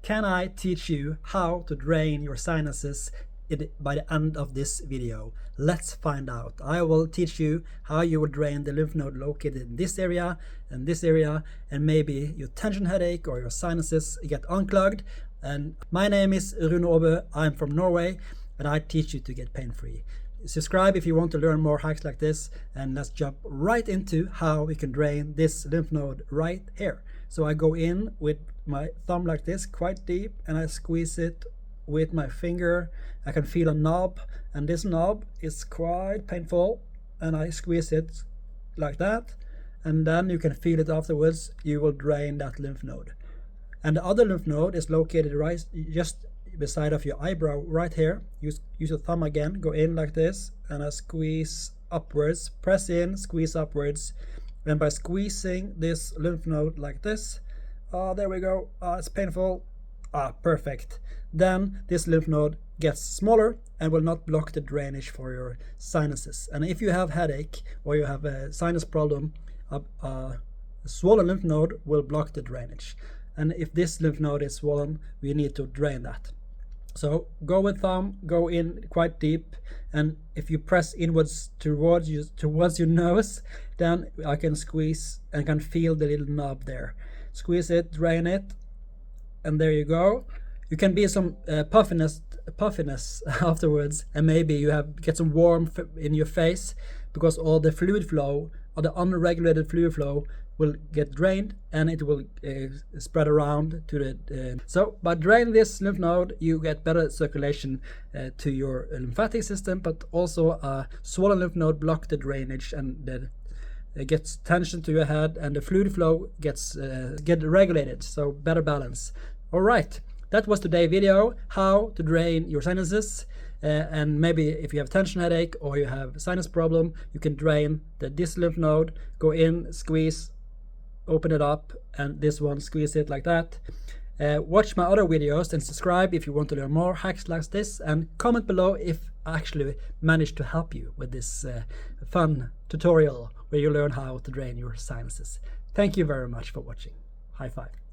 can I teach you how to drain your sinuses by the end of this video? Let's find out. I will teach you how you will drain the lymph node located in this area and this area, and maybe your tension headache or your sinuses get unclogged. And my name is Rune Aabø. I'm from Norway, and I teach you to get pain-free. Subscribe if you want to learn more hacks like this, and let's jump right into how we can drain this lymph node right here. So I go in with my thumb like this, quite deep, and I squeeze it with my finger. I can feel a knob, and this knob is quite painful, and I squeeze it like that, and then you can feel it afterwards. You will drain that lymph node. And the other lymph node is located right just beside of your eyebrow right here. Use your thumb again, go in like this, and I squeeze upwards, press in, squeeze upwards, and by squeezing this lymph node like this, there we go, it's painful, perfect. Then this lymph node gets smaller and will not block the drainage for your sinuses. And if you have headache or you have a sinus problem, a swollen lymph node will block the drainage. And if this lymph node is swollen, we need to drain that. So go with thumb, go in quite deep, and if you press inwards towards your nose, then I can squeeze and can feel the little knob there. Squeeze it, drain it, and there you go. You can be some puffiness afterwards, and maybe you get some warmth in your face because all the fluid flow or the unregulated fluid flow will get drained, and it will spread around to the so by draining this lymph node, you get better circulation to your lymphatic system, but also a swollen lymph node block the drainage, and it gets tension to your head, and the fluid flow gets regulated, so better balance. All right, that was today's video, how to drain your sinuses. And maybe if you have tension headache or you have sinus problem, you can drain this lymph node, go in, squeeze, open it up, and this one, squeeze it like that. Watch my other videos and subscribe if you want to learn more hacks like this, and comment below if I actually managed to help you with this fun tutorial where you learn how to drain your sinuses. Thank you very much for watching. High five.